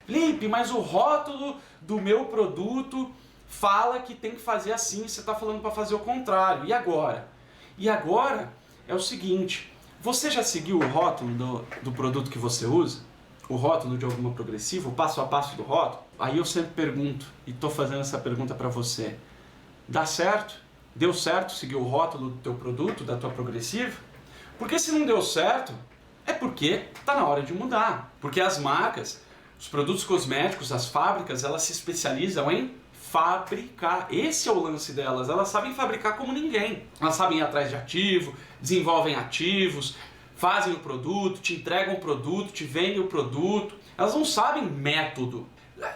Felipe, mas o rótulo do meu produto fala que tem que fazer assim, você está falando para fazer o contrário. E agora? E agora é o seguinte, você já seguiu o rótulo do produto que você usa? O rótulo de alguma progressiva, o passo a passo do rótulo? Aí eu sempre pergunto, e estou fazendo essa pergunta para você, dá certo? Deu certo seguir o rótulo do teu produto, da tua progressiva? Porque se não deu certo, é porque está na hora de mudar. Porque as marcas, os produtos cosméticos, as fábricas, elas se especializam em fabricar. Esse é o lance delas. Elas sabem fabricar como ninguém. Elas sabem ir atrás de ativo, desenvolvem ativos, fazem o produto, te entregam o produto, te vendem o produto. Elas não sabem método.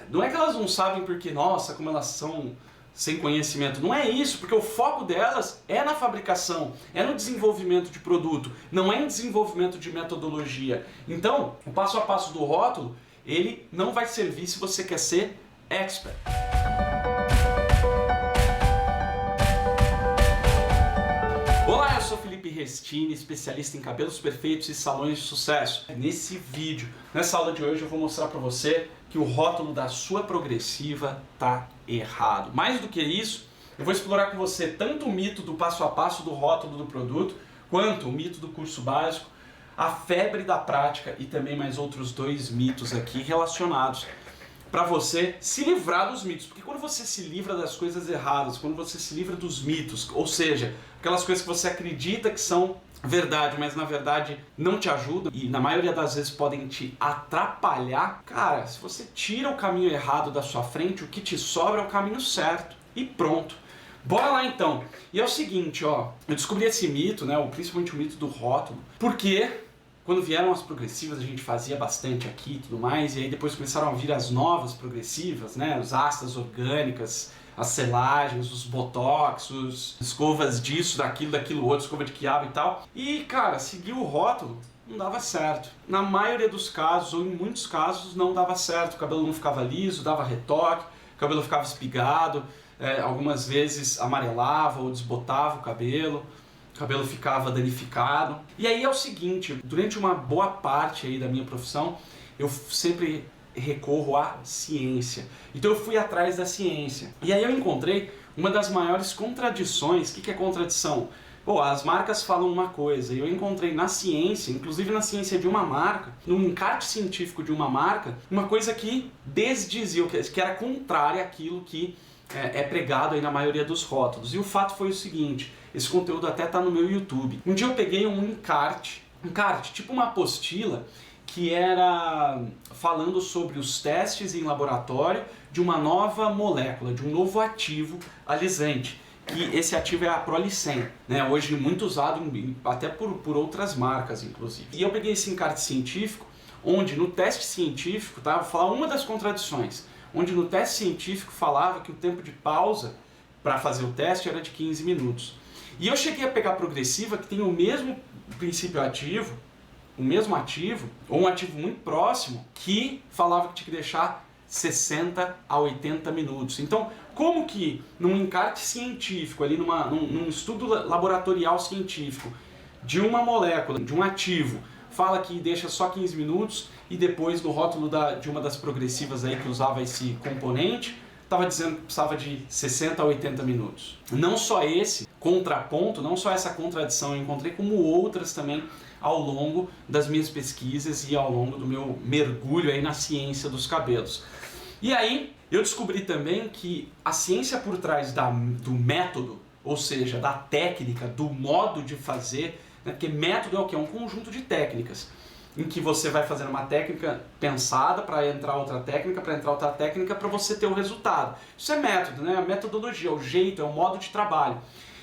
Não é que elas não sabem porque, nossa, como elas são sem conhecimento. Não é isso, porque o foco delas é na fabricação, é no desenvolvimento de produto, não é em desenvolvimento de metodologia. Então, o passo a passo do rótulo, ele não vai servir se você quer ser expert. Olá, eu sou Felipe Restini, especialista em cabelos perfeitos e salões de sucesso. Nesse vídeo, nessa aula de hoje, eu vou mostrar para você que o rótulo da sua progressiva está errado. Mais do que isso, eu vou explorar com você tanto o mito do passo a passo do rótulo do produto, quanto o mito do curso básico, a febre da prática e também mais outros dois mitos aqui relacionados para você se livrar dos mitos. Porque quando você se livra das coisas erradas, quando você se livra dos mitos, ou seja, aquelas coisas que você acredita que são verdade, mas na verdade não te ajudam e na maioria das vezes podem te atrapalhar, cara, se você tira o caminho errado da sua frente, o que te sobra é o caminho certo. E pronto. Bora lá então. E é o seguinte, ó, eu descobri esse mito, né, principalmente o mito do rótulo, porque quando vieram as progressivas a gente fazia bastante aqui e tudo mais, e aí depois começaram a vir as novas progressivas, né, os ácidas orgânicas, as selagens, os botox, os escovas disso, daquilo outro, escova de quiabo e tal. E, cara, seguir o rótulo não dava certo. Na maioria dos casos, ou em muitos casos, não dava certo. O cabelo não ficava liso, dava retoque, o cabelo ficava espigado, algumas vezes amarelava ou desbotava o cabelo ficava danificado. E aí é o seguinte, durante uma boa parte aí da minha profissão, eu sempre recorro à ciência. Então eu fui atrás da ciência. E aí eu encontrei uma das maiores contradições. O que é contradição? Pô, as marcas falam uma coisa, e eu encontrei na ciência, inclusive na ciência de uma marca, no encarte científico de uma marca, uma coisa que desdizia, que era contrária àquilo que é pregado aí na maioria dos rótulos. E o fato foi o seguinte, esse conteúdo até está no meu YouTube. Um dia eu peguei um encarte, tipo uma apostila, que era falando sobre os testes em laboratório de uma nova molécula, de um novo ativo alisante. E esse ativo é a Prolicen, né? Hoje muito usado até por outras marcas, inclusive. E eu peguei esse encarte científico, onde no teste científico, tá? Vou falar uma das contradições, onde no teste científico falava que o tempo de pausa para fazer o teste era de 15 minutos. E eu cheguei a pegar a progressiva, que tem o mesmo princípio ativo, o mesmo ativo, ou um ativo muito próximo, que falava que tinha que deixar 60 a 80 minutos. Então, como que num encarte científico, ali num estudo laboratorial científico, de uma molécula, de um ativo, fala que deixa só 15 minutos, e depois no rótulo de uma das progressivas aí que usava esse componente, estava dizendo que precisava de 60 a 80 minutos. Não só esse contraponto, não só essa contradição eu encontrei, como outras também ao longo das minhas pesquisas e ao longo do meu mergulho aí na ciência dos cabelos. E aí eu descobri também que a ciência por trás do método, ou seja, da técnica, do modo de fazer, né, porque método é o que? É um conjunto de técnicas, em que você vai fazendo uma técnica pensada para entrar outra técnica, para você ter o resultado. Isso é método, né? A metodologia, o jeito, é o modo de trabalho.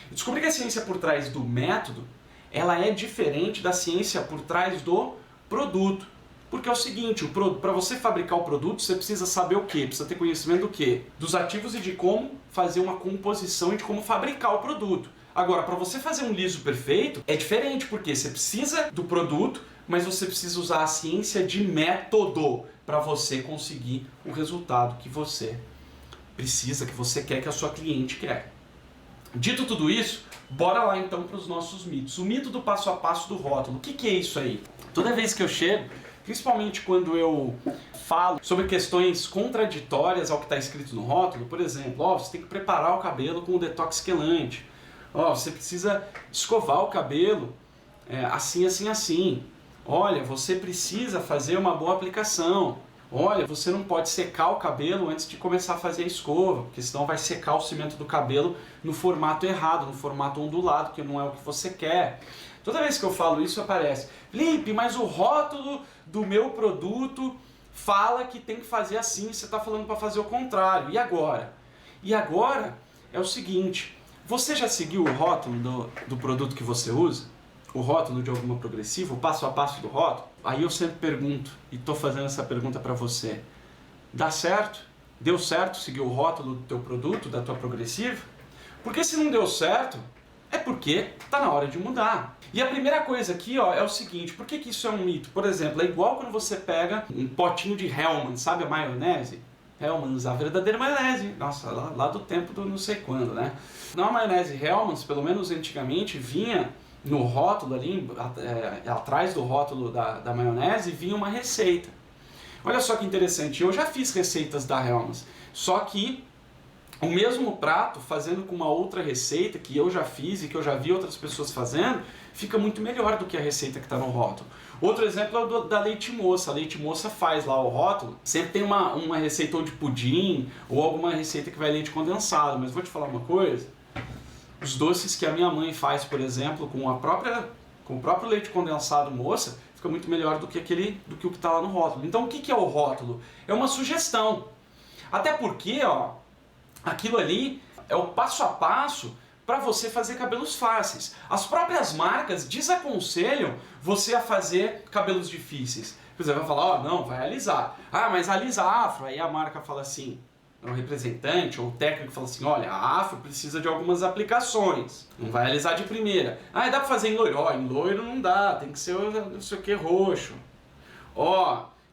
Eu descobri que a ciência por trás do método, ela é diferente da ciência por trás do produto. Porque é o seguinte, para você fabricar o produto, você precisa saber o quê? Precisa ter conhecimento do quê? Dos ativos e de como fazer uma composição e de como fabricar o produto. Agora, para você fazer um liso perfeito, é diferente, porque você precisa do produto, mas você precisa usar a ciência de método para você conseguir o resultado que você precisa, que você quer, que a sua cliente quer. Dito tudo isso, bora lá então para os nossos mitos. O mito do passo a passo do rótulo. O que é isso aí? Toda vez que eu chego principalmente quando eu falo sobre questões contraditórias ao que está escrito no rótulo. Por exemplo, você tem que preparar o cabelo com o detox quelante. Você precisa escovar o cabelo assim, assim, assim. Olha, você precisa fazer uma boa aplicação. Olha, você não pode secar o cabelo antes de começar a fazer a escova, porque senão vai secar o cimento do cabelo no formato errado, no formato ondulado, que não é o que você quer. Toda vez que eu falo isso aparece: Felipe, mas o rótulo do meu produto fala que tem que fazer assim, você está falando para fazer o contrário. E agora? E agora é o seguinte: você já seguiu o rótulo do produto que você usa? O rótulo de alguma progressiva, o passo a passo do rótulo? Aí eu sempre pergunto, e estou fazendo essa pergunta para você: dá certo? Deu certo seguir o rótulo do teu produto, da tua progressiva? Porque se não deu certo, é porque está na hora de mudar. E a primeira coisa aqui é o seguinte: por que isso é um mito? Por exemplo, é igual quando você pega um potinho de Hellmann's, sabe a maionese? Hellmann's, a verdadeira maionese. Nossa, lá do tempo do não sei quando, né? Não, a maionese Hellmann's, pelo menos antigamente, vinha no rótulo ali, atrás do rótulo da maionese, vinha uma receita. Olha só que interessante, eu já fiz receitas da Hellmann's, só que o mesmo prato, fazendo com uma outra receita que eu já fiz e que eu já vi outras pessoas fazendo, fica muito melhor do que a receita que está no rótulo. Outro exemplo é o da Leite Moça. A Leite Moça faz lá o rótulo, sempre tem uma receita ou de pudim ou alguma receita que vai leite condensado, mas vou te falar uma coisa: os doces que a minha mãe faz, por exemplo, com o próprio leite condensado Moça, fica muito melhor do que o que está lá no rótulo. Então o que é o rótulo? É uma sugestão. Até porque, aquilo ali é o passo a passo para você fazer cabelos fáceis. As próprias marcas desaconselham você a fazer cabelos difíceis. Por exemplo, vai falar: não, vai alisar. Mas alisa afro. Aí a marca fala assim, o representante ou o técnico fala assim: olha, a afro precisa de algumas aplicações, não vai alisar de primeira. Dá pra fazer em loiro? Em loiro não dá, tem que ser não sei o que roxo.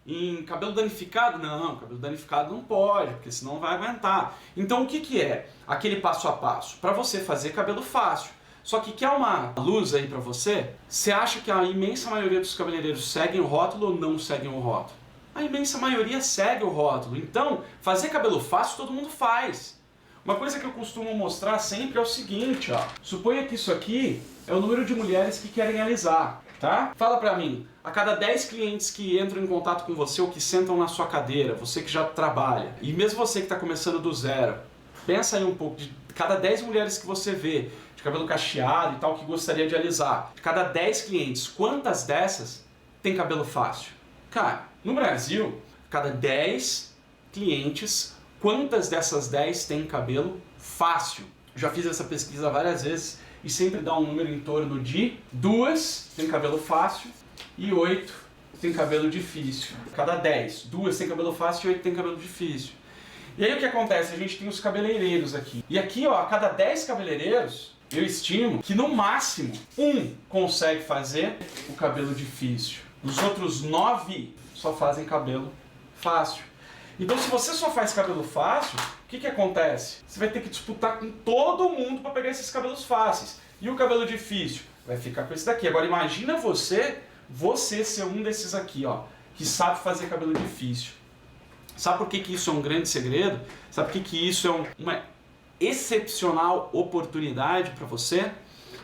Em cabelo danificado? Não, cabelo danificado não pode, porque senão não vai aguentar. Então o que é aquele passo a passo? Para você fazer cabelo fácil. Só que quer uma luz aí pra você? Você acha que a imensa maioria dos cabeleireiros seguem o rótulo ou não seguem o rótulo? A imensa maioria segue o rótulo. Então, fazer cabelo fácil todo mundo faz. Uma coisa que eu costumo mostrar sempre é o seguinte, suponha que isso aqui é o número de mulheres que querem alisar, tá? Fala pra mim, a cada 10 clientes que entram em contato com você ou que sentam na sua cadeira, você que já trabalha, e mesmo você que está começando do zero, pensa aí um pouco, de cada 10 mulheres que você vê, de cabelo cacheado e tal, que gostaria de alisar, de cada 10 clientes, quantas dessas tem cabelo fácil? Cara, no Brasil, cada 10 clientes, quantas dessas 10 têm cabelo fácil? Já fiz essa pesquisa várias vezes e sempre dá um número em torno de 2 têm cabelo fácil e 8 têm cabelo difícil. Cada 10, 2 têm cabelo fácil e 8 têm cabelo difícil. E aí o que acontece? A gente tem os cabeleireiros aqui. E aqui, a cada 10 cabeleireiros, eu estimo que no máximo 1 consegue fazer o cabelo difícil. Os outros 9 só fazem cabelo fácil. Então, se você só faz cabelo fácil, o que acontece? Você vai ter que disputar com todo mundo para pegar esses cabelos fáceis. E o cabelo difícil? Vai ficar com esse daqui. Agora, imagina você ser um desses aqui, que sabe fazer cabelo difícil. Sabe por que isso é um grande segredo? Sabe por que isso é uma excepcional oportunidade para você?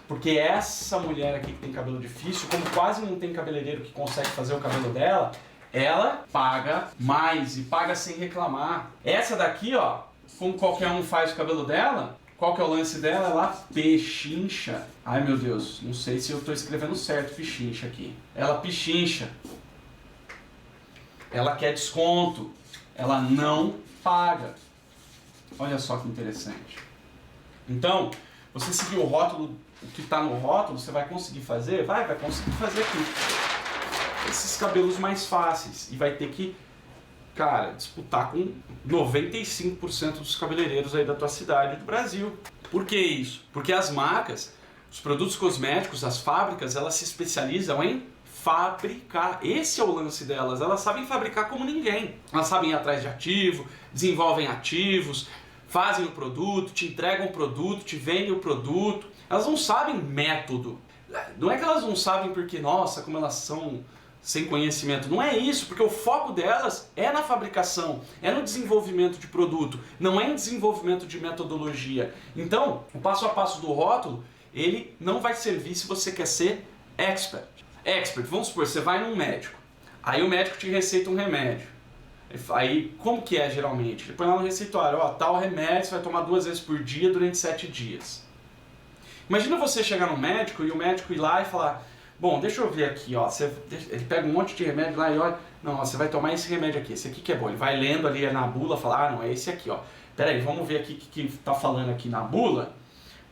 Porque essa mulher aqui que tem cabelo difícil, como quase não tem cabeleireiro que consegue fazer o cabelo dela, ela paga mais e paga sem reclamar. Essa daqui, como qualquer um faz o cabelo dela, qual que é o lance dela? Ela pechincha. Ai meu Deus, não sei se eu estou escrevendo certo pechincha aqui. Ela pechincha. Ela quer desconto. Ela não paga. Olha só que interessante. Então, você seguir o rótulo, o que está no rótulo, você vai conseguir fazer? Vai conseguir fazer aqui esses cabelos mais fáceis. E vai ter que, cara, disputar com 95% dos cabeleireiros aí da tua cidade e do Brasil. Por que isso? Porque as marcas, os produtos cosméticos, as fábricas, elas se especializam em fabricar. Esse é o lance delas. Elas sabem fabricar como ninguém. Elas sabem ir atrás de ativo, desenvolvem ativos, fazem o produto, te entregam o produto, te vendem o produto. Elas não sabem método. Não é que elas não sabem porque, nossa, como elas são sem conhecimento. Não é isso, porque o foco delas é na fabricação, é no desenvolvimento de produto, não é em desenvolvimento de metodologia. Então, o passo a passo do rótulo, ele não vai servir se você quer ser expert. Expert, vamos supor, você vai num médico, aí o médico te receita um remédio. Aí, como que é geralmente? Ele põe lá no receituário, ó, tal remédio você vai tomar 2 vezes por dia durante 7 dias. Imagina você chegar no médico e o médico ir lá e falar, bom, deixa eu ver aqui, ó, ele pega um monte de remédio lá e olha, não, ó, você vai tomar esse remédio aqui, esse aqui que é bom. Ele vai lendo ali na bula, fala, ah, não, é esse aqui, ó. Peraí, vamos ver aqui o que tá falando aqui na bula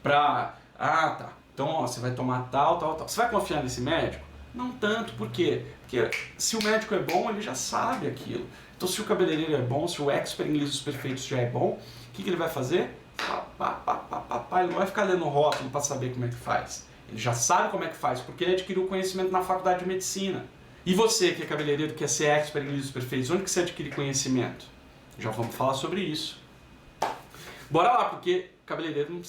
pra... Ah, tá. Então, ó, você vai tomar tal, tal, tal. Você vai confiar nesse médico? Não tanto, por quê? Porque se o médico é bom, ele já sabe aquilo. Então, se o cabeleireiro é bom, se o expert em lisos perfeitos já é bom, o que ele vai fazer? Ele não vai ficar lendo o rótulo para saber como é que faz. Ele já sabe como é que faz, porque ele adquiriu conhecimento na faculdade de medicina. E você, que é cabeleireiro, quer ser expert em lisos perfeitos, onde que você adquire conhecimento? Já vamos falar sobre isso. Bora lá, porque cabeleireiro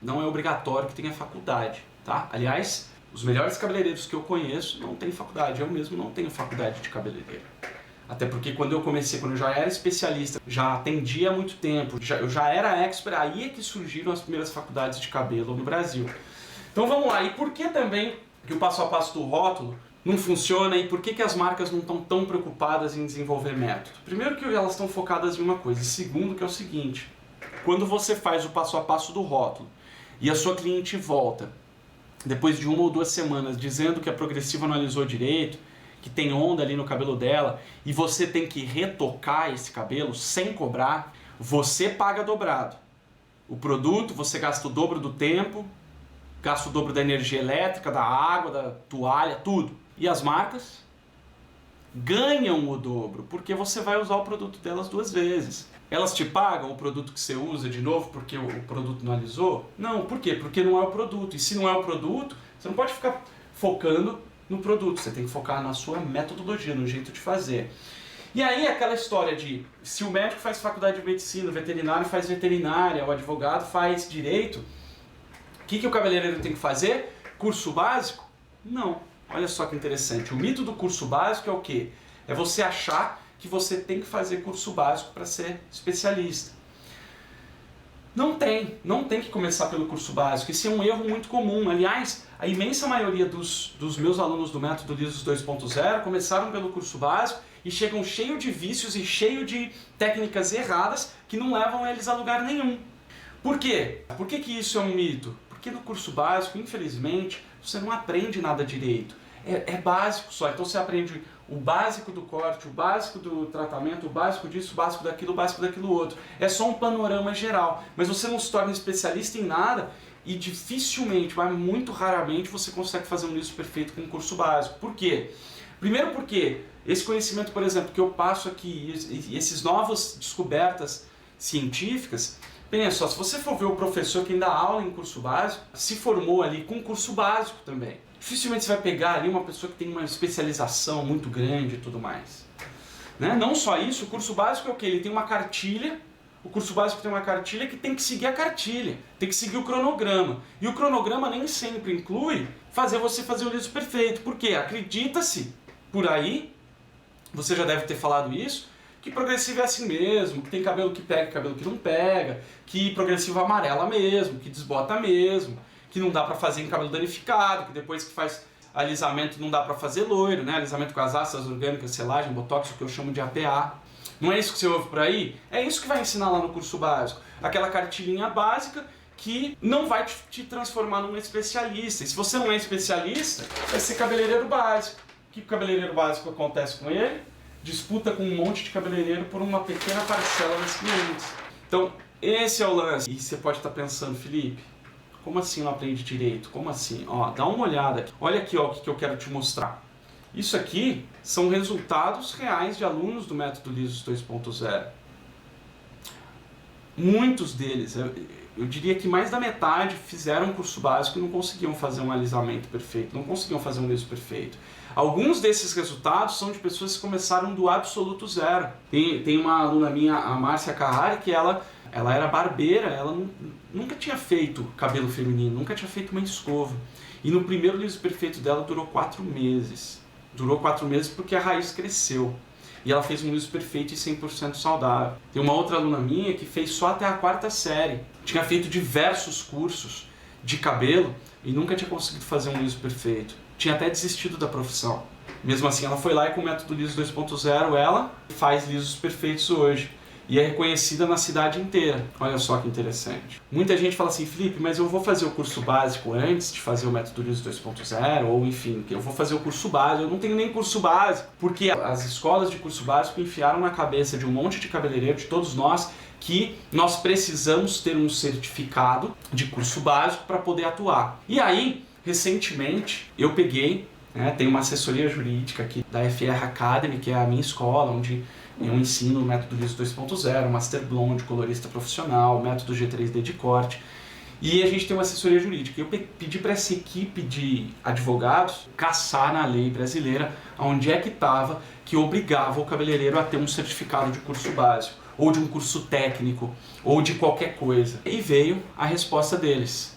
não é obrigatório que tenha faculdade, tá? Aliás, os melhores cabeleireiros que eu conheço não têm faculdade, eu mesmo não tenho faculdade de cabeleireiro. Até porque quando eu já era especialista, já atendia há muito tempo, eu já era expert, aí é que surgiram as primeiras faculdades de cabelo no Brasil. Então vamos lá, e por que também que o passo a passo do rótulo não funciona e por que as marcas não estão tão preocupadas em desenvolver método? Primeiro que elas estão focadas em uma coisa, e segundo que é o seguinte, quando você faz o passo a passo do rótulo e a sua cliente volta, depois de 1 ou 2 semanas, dizendo que a progressiva não alisou direito, que tem onda ali no cabelo dela, e você tem que retocar esse cabelo sem cobrar, você paga dobrado. O produto, você gasta o dobro do tempo, gasta o dobro da energia elétrica, da água, da toalha, tudo. E as marcas ganham o dobro, porque você vai usar o produto delas 2 vezes. Elas te pagam o produto que você usa de novo porque o produto não alisou? Não, por quê? Porque não é o produto. E se não é o produto, você não pode ficar focando no produto, você tem que focar na sua metodologia, no jeito de fazer. E aí aquela história de, se o médico faz faculdade de medicina, o veterinário faz veterinária, o advogado faz direito, o que o cabeleireiro tem que fazer? Curso básico? Não. Olha só que interessante, o mito do curso básico é o quê? É você achar que você tem que fazer curso básico para ser especialista. Não tem que começar pelo curso básico, isso é um erro muito comum. Aliás, a imensa maioria dos meus alunos do Método Lisos 2.0 começaram pelo curso básico e chegam cheio de vícios e cheio de técnicas erradas que não levam eles a lugar nenhum. Por quê? Por que isso é um mito? Porque no curso básico, infelizmente, você não aprende nada direito. É básico só, então você aprende o básico do corte, o básico do tratamento, o básico disso, o básico daquilo outro. É só um panorama geral, mas você não se torna especialista em nada e dificilmente, mas muito raramente, você consegue fazer um liso perfeito com um curso básico. Por quê? Primeiro porque esse conhecimento, por exemplo, que eu passo aqui, essas novas descobertas científicas, pensa só, se você for ver o professor que ainda dá aula em curso básico, se formou ali com curso básico também. Dificilmente você vai pegar ali uma pessoa que tem uma especialização muito grande e tudo mais. Né? Não só isso, o curso básico é o quê? Ele tem uma cartilha, o curso básico tem uma cartilha que tem que seguir a cartilha, tem que seguir o cronograma. E o cronograma nem sempre inclui você fazer o liso perfeito. Por quê? Acredita-se, por aí, você já deve ter falado isso, que progressivo é assim mesmo, que tem cabelo que pega e cabelo que não pega, que progressivo amarela mesmo, que desbota mesmo, que não dá pra fazer em cabelo danificado, que depois que faz alisamento não dá pra fazer loiro, né? Alisamento com as ácidas orgânicas, selagem, botox, o que eu chamo de APA. Não é isso que você ouve por aí? É isso que vai ensinar lá no curso básico. Aquela cartilhinha básica que não vai te transformar num especialista. E se você não é especialista, vai ser cabeleireiro básico. O que o cabeleireiro básico acontece com ele? Disputa com um monte de cabeleireiro por uma pequena parcela dos clientes. Então, esse é o lance. E você pode estar pensando, Felipe, como assim não aprende direito? Como assim? Ó, dá uma olhada aqui. Olha aqui ó, o que eu quero te mostrar. Isso aqui são resultados reais de alunos do Método Lisos 2.0. Muitos deles, eu diria que mais da metade fizeram um curso básico e não conseguiam fazer um alisamento perfeito, não conseguiam fazer um liso perfeito. Alguns desses resultados são de pessoas que começaram do absoluto zero. Tem uma aluna minha, a Márcia Carrari, que ela era barbeira, ela nunca tinha feito cabelo feminino, nunca tinha feito uma escova. E no primeiro liso perfeito dela durou 4 meses. Durou 4 meses porque a raiz cresceu. E ela fez um liso perfeito e 100% saudável. Tem uma outra aluna minha que fez só até a 4ª série. Tinha feito diversos cursos de cabelo e nunca tinha conseguido fazer um liso perfeito. Tinha até desistido da profissão. Mesmo assim, ela foi lá e com o método liso 2.0 ela faz lisos perfeitos hoje. E é reconhecida na cidade inteira. Olha só que interessante. Muita gente fala assim, Felipe, mas eu vou fazer o curso básico antes de fazer o método liso 2.0, ou enfim, eu vou fazer o curso básico. Eu não tenho nem curso básico, porque as escolas de curso básico enfiaram na cabeça de um monte de cabeleireiro, de todos nós, que nós precisamos ter um certificado de curso básico para poder atuar. E aí, recentemente, eu peguei, tem uma assessoria jurídica aqui da FR Academy, que é a minha escola, onde eu ensino o método liso 2.0, Master Blonde, colorista profissional, método G3D de corte. E a gente tem uma assessoria jurídica. Eu pedi para essa equipe de advogados caçar na lei brasileira onde é que estava que obrigava o cabeleireiro a ter um certificado de curso básico, ou de um curso técnico, ou de qualquer coisa. E veio a resposta deles.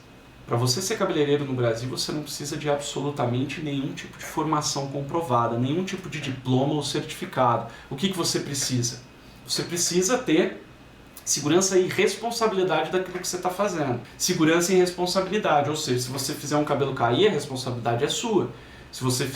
Para você ser cabeleireiro no Brasil, você não precisa de absolutamente nenhum tipo de formação comprovada, nenhum tipo de diploma ou certificado. O que você precisa? Você precisa ter segurança e responsabilidade daquilo que você está fazendo. Segurança e responsabilidade, ou seja, se você fizer um cabelo cair, a responsabilidade é sua. Se você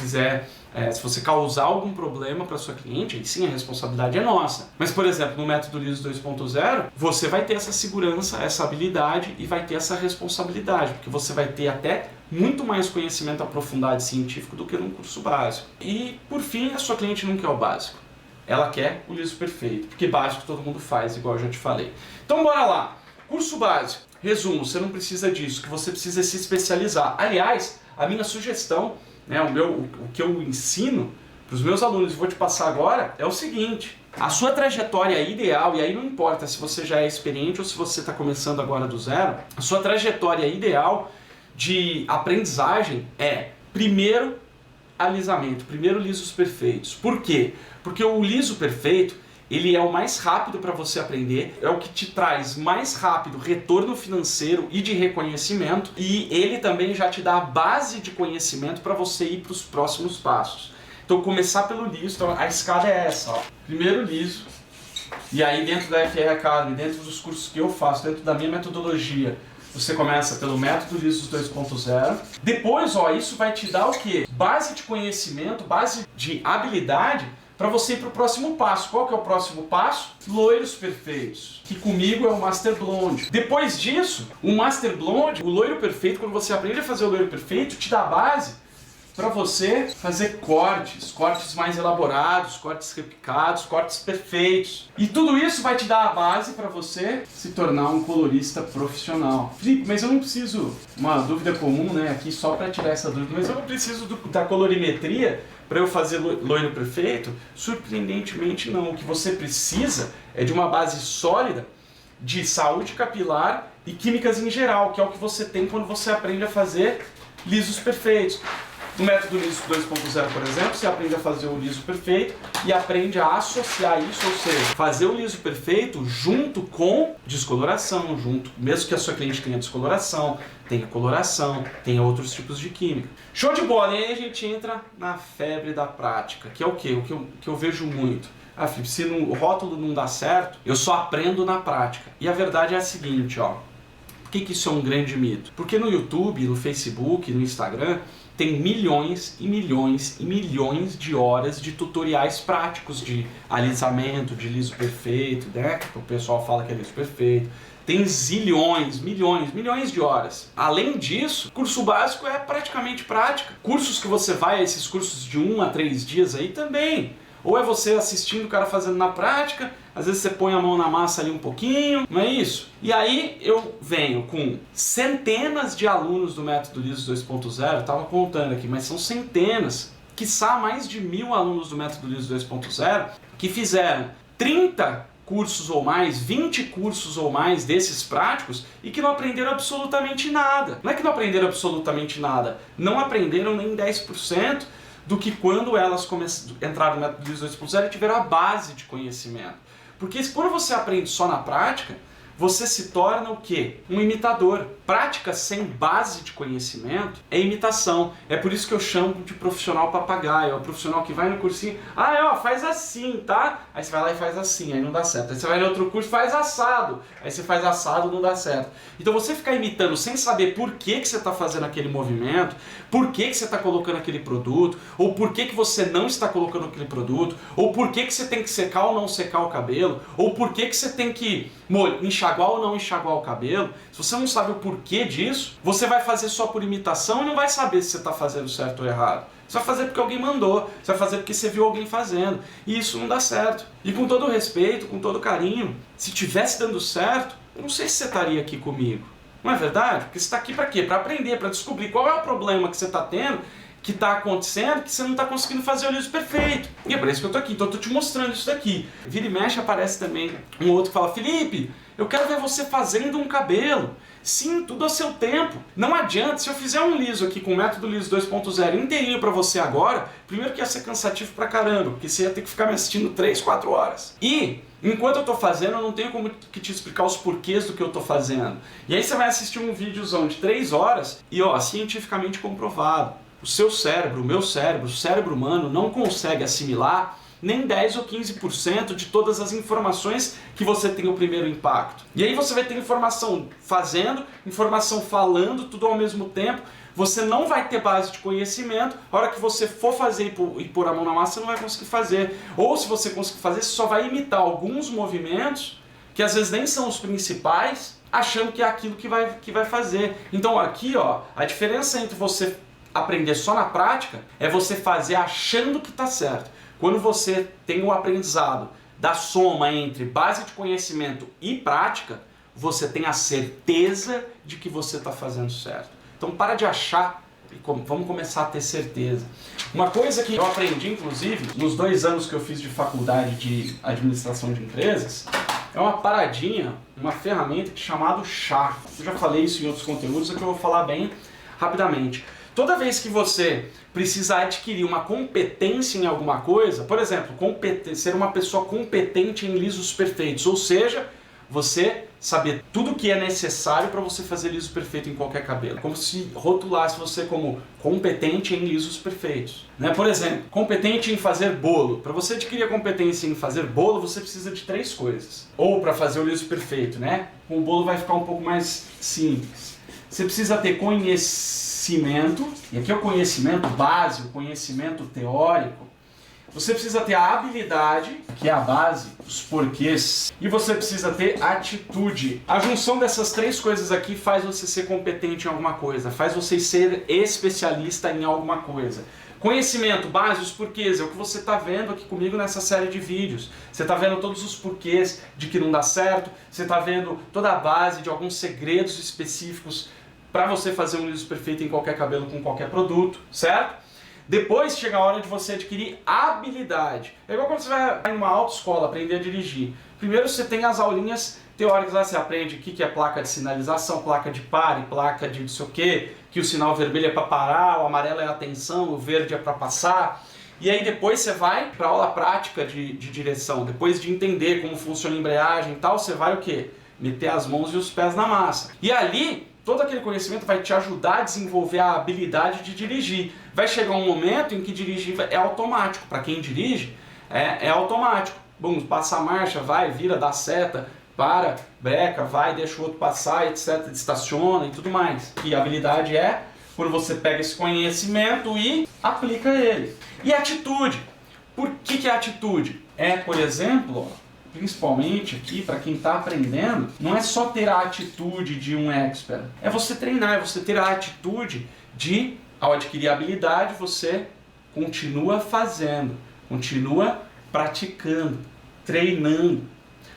se você causar algum problema para sua cliente, aí sim a responsabilidade é nossa. Mas, por exemplo, no método liso 2.0, você vai ter essa segurança, essa habilidade e vai ter essa responsabilidade, porque você vai ter até muito mais conhecimento aprofundado e científico do que num curso básico. E, por fim, a sua cliente não quer o básico. Ela quer o liso perfeito, porque básico todo mundo faz, igual eu já te falei. Então, bora lá. Curso básico. Resumo, você não precisa disso, que você precisa se especializar. Aliás, a minha sugestão, o que eu ensino para os meus alunos e vou te passar agora é o seguinte: a sua trajetória ideal, e aí não importa se você já é experiente ou se você está começando agora do zero, a sua trajetória ideal de aprendizagem é, primeiro, alisamento, primeiro lisos perfeitos. Por quê? Porque o liso perfeito, ele é o mais rápido para você aprender, é o que te traz mais rápido retorno financeiro e de reconhecimento, e ele também já te dá a base de conhecimento para você ir para os próximos passos. Então, começar pelo liso, então, a escada é essa, ó. Primeiro liso, e aí dentro da FR Academy, dentro dos cursos que eu faço, dentro da minha metodologia, você começa pelo método liso 2.0. Depois, isso vai te dar o quê? Base de conhecimento, base de habilidade, para você ir para o próximo passo. Qual que é o próximo passo? Loiros perfeitos, que comigo é o Master Blonde. Depois disso, o Master Blonde, o loiro perfeito, quando você aprende a fazer o loiro perfeito, te dá a base para você fazer cortes mais elaborados, cortes repicados, cortes perfeitos. E tudo isso vai te dar a base para você se tornar um colorista profissional. Felipe, mas eu não preciso, uma dúvida comum, aqui só para tirar essa dúvida, mas eu não preciso da colorimetria para eu fazer loiro perfeito? Surpreendentemente não. O que você precisa é de uma base sólida de saúde capilar e químicas em geral, que é o que você tem quando você aprende a fazer lisos perfeitos. No método liso 2.0, por exemplo, você aprende a fazer o liso perfeito e aprende a associar isso, ou seja, fazer o liso perfeito junto com descoloração, mesmo que a sua cliente tenha descoloração, tenha coloração, tenha outros tipos de química. Show de bola! E aí a gente entra na febre da prática, que é o quê? O que eu vejo muito. Felipe, se o rótulo não dá certo, eu só aprendo na prática. E a verdade é a seguinte, Por que isso é um grande mito? Porque no YouTube, no Facebook, no Instagram, tem milhões e milhões e milhões de horas de tutoriais práticos de alisamento, de liso perfeito, que o pessoal fala que é liso perfeito. Tem zilhões, milhões de horas. Além disso, curso básico é praticamente prática. Cursos que você vai, esses cursos de 1 a 3 dias aí também. Ou é você assistindo o cara fazendo na prática, às vezes você põe a mão na massa ali um pouquinho, não é isso? E aí eu venho com centenas de alunos do método liso 2.0, eu estava contando aqui, mas são centenas, quiçá mais de 1000 alunos do método liso 2.0, que fizeram 30 cursos ou mais, 20 cursos ou mais desses práticos e que não aprenderam absolutamente nada. Não é que não aprenderam absolutamente nada, não aprenderam nem 10%, do que quando elas entraram no método liso 2.0 e tiveram a base de conhecimento. Porque quando você aprende só na prática, você se torna o quê? Um imitador. Prática sem base de conhecimento é imitação. É por isso que eu chamo de profissional papagaio. É o profissional que vai no cursinho, faz assim, tá? Aí você vai lá e faz assim, aí não dá certo. Aí você vai no outro curso, faz assado. Aí você faz assado, não dá certo. Então você ficar imitando sem saber por que você está fazendo aquele movimento, por que você está colocando aquele produto, ou por que você não está colocando aquele produto, ou por que você tem que secar ou não secar o cabelo, ou por que você tem que enxaguar ou não enxaguar o cabelo. Se você não sabe o porquê disso, você vai fazer só por imitação e não vai saber se você está fazendo certo ou errado. Você vai fazer porque alguém mandou, você vai fazer porque você viu alguém fazendo, e isso não dá certo. E com todo respeito, com todo carinho, se tivesse dando certo, eu não sei se você estaria aqui comigo. Não é verdade? Porque você está aqui para quê? Para aprender, para descobrir qual é o problema que você está tendo, que está acontecendo, que você não está conseguindo fazer o liso perfeito. E é por isso que eu estou aqui, então eu estou te mostrando isso daqui. Vira e mexe aparece também um outro que fala, Felipe, eu quero ver você fazendo um cabelo. Sim, tudo a seu tempo. Não adianta, se eu fizer um liso aqui com o método liso 2.0 inteirinho para você agora, primeiro que ia ser cansativo pra caramba, porque você ia ter que ficar me assistindo 3, 4 horas. E enquanto eu tô fazendo, eu não tenho como te explicar os porquês do que eu tô fazendo. E aí você vai assistir um videozão de 3 horas e cientificamente comprovado. O seu cérebro, o meu cérebro, o cérebro humano não consegue assimilar nem 10 ou 15% de todas as informações que você tem o primeiro impacto. E aí você vai ter informação fazendo, informação falando, tudo ao mesmo tempo. Você não vai ter base de conhecimento. A hora que você for fazer e pôr a mão na massa, você não vai conseguir fazer. Ou se você conseguir fazer, você só vai imitar alguns movimentos, que às vezes nem são os principais, achando que é aquilo que vai fazer. Então aqui, a diferença entre você aprender só na prática é você fazer achando que está certo. Quando você tem o aprendizado da soma entre base de conhecimento e prática, você tem a certeza de que você está fazendo certo. Então para de achar e vamos começar a ter certeza. Uma coisa que eu aprendi, inclusive, nos 2 anos que eu fiz de faculdade de administração de empresas, é uma paradinha, uma ferramenta chamada chá. Eu já falei isso em outros conteúdos, aqui eu vou falar bem rapidamente. Toda vez que você precisa adquirir uma competência em alguma coisa, por exemplo, ser uma pessoa competente em lisos perfeitos, ou seja, você saber tudo o que é necessário para você fazer liso perfeito em qualquer cabelo. Como se rotulasse você como competente em lisos perfeitos. Por exemplo, competente em fazer bolo. Para você adquirir a competência em fazer bolo, você precisa de 3 coisas. Ou para fazer o liso perfeito, com o bolo vai ficar um pouco mais simples. Você precisa ter conhecimento, e aqui é o conhecimento básico, o conhecimento teórico. Você precisa ter a habilidade, que é a base, os porquês, e você precisa ter atitude. A junção dessas 3 coisas aqui faz você ser competente em alguma coisa, faz você ser especialista em alguma coisa. Conhecimento, base, os porquês, é o que você está vendo aqui comigo nessa série de vídeos. Você está vendo todos os porquês de que não dá certo, você está vendo toda a base de alguns segredos específicos para você fazer um liso perfeito em qualquer cabelo com qualquer produto, certo? Depois chega a hora de você adquirir habilidade. É igual quando você vai em uma autoescola aprender a dirigir. Primeiro você tem as aulinhas teóricas, lá você aprende o que é placa de sinalização, placa de pare, placa de não sei o quê, que o sinal vermelho é para parar, o amarelo é atenção, o verde é para passar. E aí depois você vai para a aula prática de direção. Depois de entender como funciona a embreagem e tal, você vai o quê? Meter as mãos e os pés na massa. E ali todo aquele conhecimento vai te ajudar a desenvolver a habilidade de dirigir. Vai chegar um momento em que dirigir é automático. Para quem dirige, é automático. Bom, passa a marcha, vai, vira, dá seta, para, breca, vai, deixa o outro passar, etc. Estaciona e tudo mais. E a habilidade é quando você pega esse conhecimento e aplica ele. E atitude. Por que é atitude? Por exemplo, principalmente aqui, para quem está aprendendo, não é só ter a atitude de um expert. É você treinar, é você ter a atitude de, ao adquirir a habilidade, você continua fazendo, continua praticando, treinando.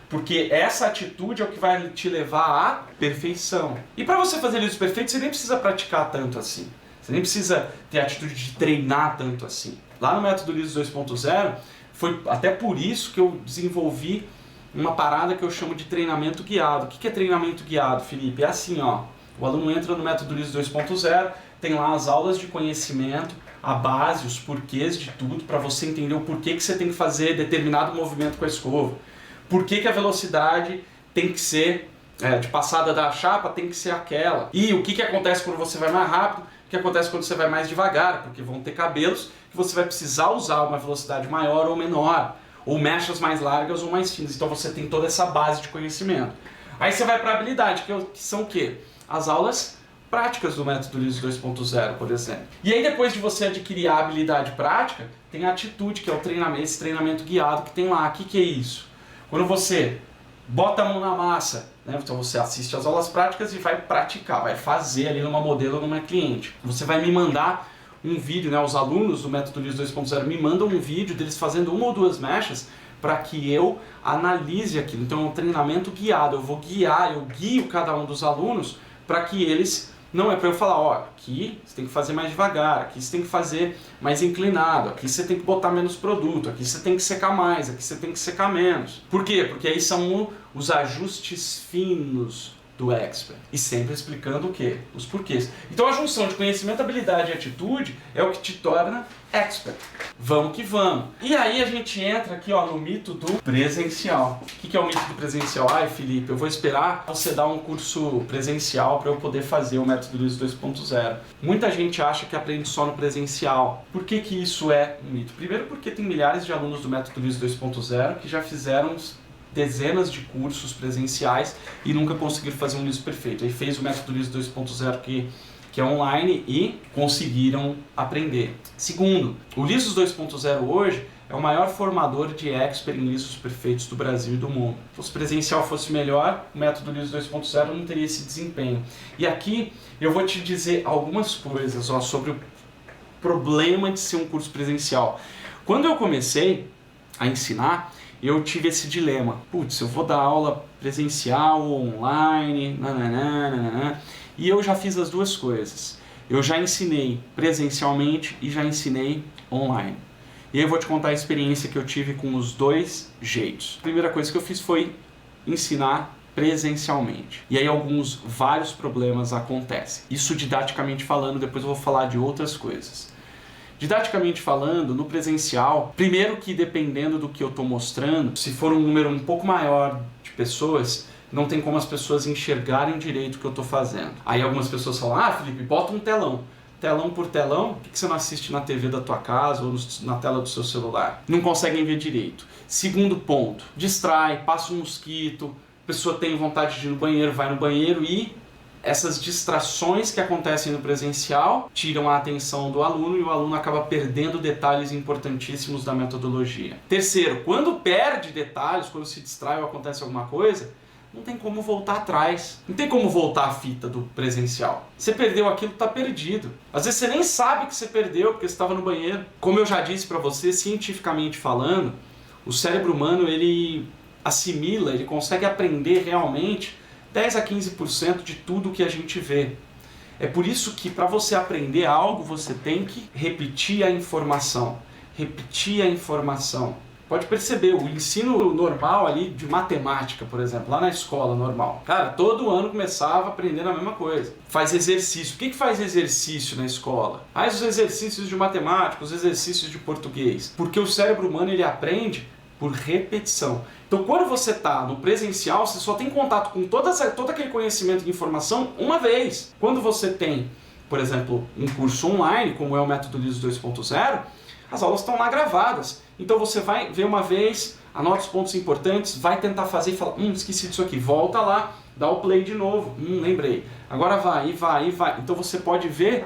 Porque essa atitude é o que vai te levar à perfeição. E para você fazer liso perfeito, você nem precisa praticar tanto assim. Você nem precisa ter a atitude de treinar tanto assim. Lá no método liso 2.0, foi até por isso que eu desenvolvi uma parada que eu chamo de treinamento guiado. O que é treinamento guiado, Felipe? É assim, o aluno entra no método liso 2.0, tem lá as aulas de conhecimento, a base, os porquês de tudo, para você entender o porquê que você tem que fazer determinado movimento com a escova. Por que a velocidade tem que ser de passada da chapa tem que ser aquela. E o que acontece quando você vai mais rápido? O que acontece quando você vai mais devagar? Porque vão ter cabelos que você vai precisar usar uma velocidade maior ou menor, ou mechas mais largas ou mais finas. Então você tem toda essa base de conhecimento. Aí você vai para a habilidade, que são o quê? As aulas práticas do método LYSS 2.0, por exemplo. E aí depois de você adquirir a habilidade prática, tem a atitude, que é o treinamento, esse treinamento guiado que tem lá. O que é isso? Quando você bota a mão na massa, né? Então você assiste às aulas práticas e vai praticar, vai fazer ali numa modelo ou numa cliente. Você vai me mandar um vídeo, né? Os alunos do método LYSS 2.0 me mandam um vídeo deles fazendo uma ou duas mechas para que eu analise aquilo. Então é um treinamento guiado, eu guio cada um dos alunos para que eles... Não é para eu falar, ó, aqui você tem que fazer mais devagar, aqui você tem que fazer mais inclinado, aqui você tem que botar menos produto, aqui você tem que secar mais, aqui você tem que secar menos. Por quê? Porque aí são os ajustes finos do expert. E sempre explicando o quê? Os porquês. Então a junção de conhecimento, habilidade e atitude é o que te torna expert. Vamos que vamos. E aí a gente entra aqui, ó, no mito do presencial. O que é o mito do presencial? Ai, Felipe, eu vou esperar você dar um curso presencial para eu poder fazer o método LYSS 2.0. Muita gente acha que aprende só no presencial. Por que isso é um mito? Primeiro porque tem milhares de alunos do método LYSS 2.0 que já fizeram dezenas de cursos presenciais e nunca conseguiram fazer um LYSS perfeito. Aí fez o método LYSS 2.0 que é online e conseguiram aprender. Segundo, o LYSS 2.0 hoje é o maior formador de expert em LYSS perfeitos do Brasil e do mundo. Se o presencial fosse melhor, o método LYSS 2.0 não teria esse desempenho. E aqui eu vou te dizer algumas coisas, ó, sobre o problema de ser um curso presencial. Quando eu comecei a ensinar, eu tive esse dilema. Putz, eu vou dar aula presencial ou online, nananana. E eu já fiz as duas coisas. Eu já ensinei presencialmente e já ensinei online. E aí eu vou te contar a experiência que eu tive com os dois jeitos. A primeira coisa que eu fiz foi ensinar presencialmente. E aí vários problemas acontecem. Isso didaticamente falando, depois eu vou falar de outras coisas. Didaticamente falando, no presencial, primeiro que dependendo do que eu estou mostrando, se for um número um pouco maior de pessoas, não tem como as pessoas enxergarem direito o que eu estou fazendo. Aí algumas pessoas falam, ah, Felipe, bota um telão. Telão por telão, por que você não assiste na TV da tua casa ou na tela do seu celular? Não conseguem ver direito. Segundo ponto, distrai, passa um mosquito, a pessoa tem vontade de ir no banheiro, vai no banheiro e... essas distrações que acontecem no presencial tiram a atenção do aluno e o aluno acaba perdendo detalhes importantíssimos da metodologia. Terceiro, quando perde detalhes, quando se distrai ou acontece alguma coisa, não tem como voltar atrás. Não tem como voltar a fita do presencial. Você perdeu aquilo, está perdido. Às vezes você nem sabe que você perdeu porque você estava no banheiro. Como eu já disse para você, cientificamente falando, o cérebro humano ele assimila, ele consegue aprender realmente 10 a 15% de tudo que a gente vê. É por isso que para você aprender algo, você tem que repetir a informação. Repetir a informação. Pode perceber, o ensino normal ali de matemática, por exemplo, lá na escola normal. Cara, todo ano começava aprendendo a mesma coisa. Faz exercício. O que faz exercício na escola? Faz os exercícios de matemática, os exercícios de português. Porque o cérebro humano ele aprende por repetição. Então, quando você está no presencial, você só tem contato com todo aquele conhecimento de informação uma vez. Quando você tem, por exemplo, um curso online, como é o método LYSS 2.0, as aulas estão lá gravadas. Então você vai ver uma vez, anota os pontos importantes, vai tentar fazer e fala, esqueci disso aqui, volta lá, dá o play de novo, lembrei. Agora vai, e vai, e vai. Então você pode ver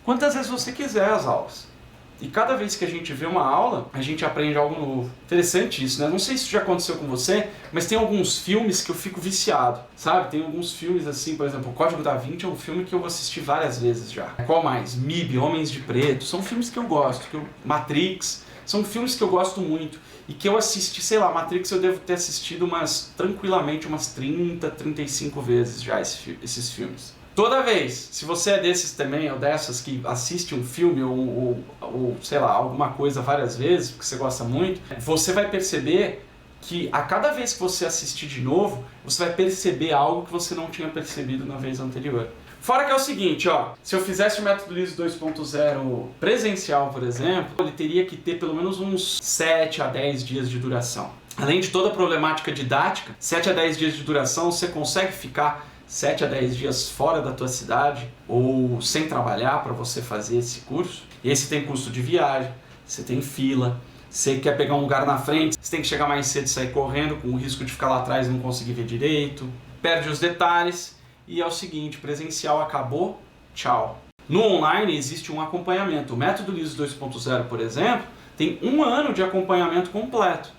quantas vezes você quiser as aulas. E cada vez que a gente vê uma aula, a gente aprende algo novo. Interessante isso, né? Não sei se isso já aconteceu com você, mas tem alguns filmes que eu fico viciado, sabe? Tem alguns filmes assim, por exemplo, o Código da Vinci é um filme que eu assisti várias vezes já. Qual mais? MIB, Homens de Preto, são filmes que eu gosto. Matrix, são filmes que eu gosto muito. E que eu assisti, sei lá, Matrix eu devo ter assistido tranquilamente umas 30, 35 vezes já esses filmes. Toda vez, se você é desses também, ou dessas que assiste um filme ou sei lá, alguma coisa várias vezes, porque você gosta muito, você vai perceber que a cada vez que você assistir de novo, você vai perceber algo que você não tinha percebido na vez anterior. Fora que é o seguinte, ó, se eu fizesse o método LYSS 2.0 presencial, por exemplo, ele teria que ter pelo menos uns 7 a 10 dias de duração. Além de toda a problemática didática, 7 a 10 dias de duração, você consegue ficar 7 a 10 dias fora da tua cidade ou sem trabalhar para você fazer esse curso. E aí você tem custo de viagem, você tem fila, você quer pegar um lugar na frente, você tem que chegar mais cedo e sair correndo com o risco de ficar lá atrás e não conseguir ver direito, perde os detalhes e é o seguinte, presencial acabou, tchau. No online existe um acompanhamento. O método Liso 2.0, por exemplo, tem 1 ano de acompanhamento completo.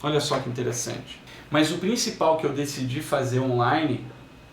Olha só que interessante. Mas o principal que eu decidi fazer online,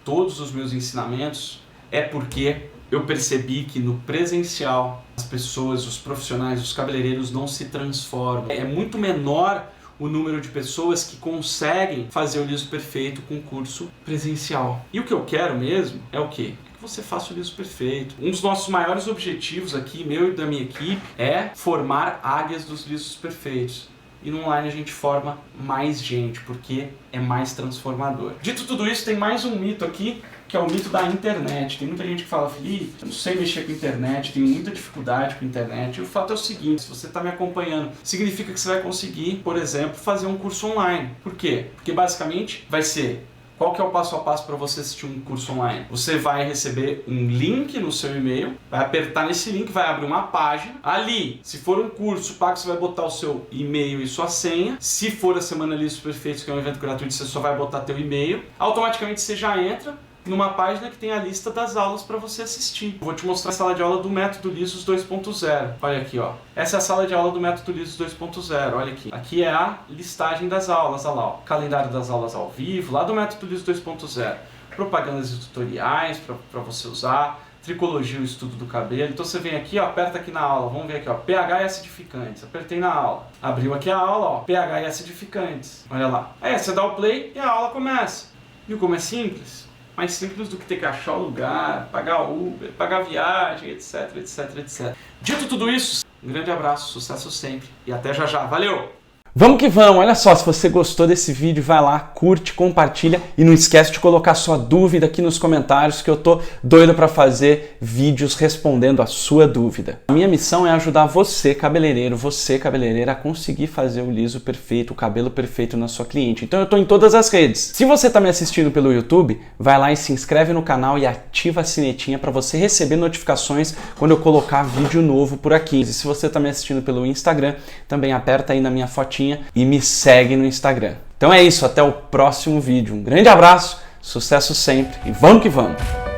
todos os meus ensinamentos, é porque eu percebi que no presencial as pessoas, os profissionais, os cabeleireiros não se transformam. É muito menor o número de pessoas que conseguem fazer o liso perfeito com curso presencial. E o que eu quero mesmo é o quê? Que você faça o liso perfeito. Um dos nossos maiores objetivos aqui, meu e da minha equipe, é formar águias dos lisos perfeitos. E no online a gente forma mais gente, porque é mais transformador. Dito tudo isso, tem mais um mito aqui, que é o mito da internet. Tem muita gente que fala, Felipe, eu não sei mexer com internet, tenho muita dificuldade com internet. E o fato é o seguinte, se você está me acompanhando, significa que você vai conseguir, por exemplo, fazer um curso online. Por quê? Porque basicamente vai ser... Qual que é o passo a passo para você assistir um curso online? Você vai receber um link no seu e-mail, vai apertar nesse link, vai abrir uma página. Ali, se for um curso pago, você vai botar o seu e-mail e sua senha. Se for a Semana Liso Perfeitos, que é um evento gratuito, você só vai botar teu e-mail. Automaticamente você já entra numa página que tem a lista das aulas para você assistir. Vou te mostrar a sala de aula do Método Lisos 2.0. Olha aqui, ó. Essa é a sala de aula do Método Lisos 2.0. Olha aqui. Aqui é a listagem das aulas. Olha lá, ó. Calendário das aulas ao vivo, lá do Método Lisos 2.0. Propagandas e tutoriais para você usar. Tricologia, o estudo do cabelo. Então você vem aqui, ó, aperta aqui na aula. Vamos ver aqui, ó. pH e acidificantes. Apertei na aula. Abriu aqui a aula, ó. pH e acidificantes. Olha lá. Aí você dá o play e a aula começa. Viu como é simples? Mais simples do que ter que achar o lugar, pagar Uber, pagar viagem, etc, etc, etc. Dito tudo isso, um grande abraço, sucesso sempre e até já já. Valeu! Vamos que vamos! Olha só, se você gostou desse vídeo, vai lá, curte, compartilha e não esquece de colocar sua dúvida aqui nos comentários que eu tô doido para fazer vídeos respondendo a sua dúvida. A minha missão é ajudar você, cabeleireiro, você, cabeleireira, a conseguir fazer o liso perfeito, o cabelo perfeito na sua cliente. Então eu tô em todas as redes. Se você tá me assistindo pelo YouTube, vai lá e se inscreve no canal e ativa a sinetinha para você receber notificações quando eu colocar vídeo novo por aqui. E se você tá me assistindo pelo Instagram, também aperta aí na minha fotinha e me segue no Instagram. Então é isso, até o próximo vídeo. Um grande abraço, sucesso sempre e vamos que vamos!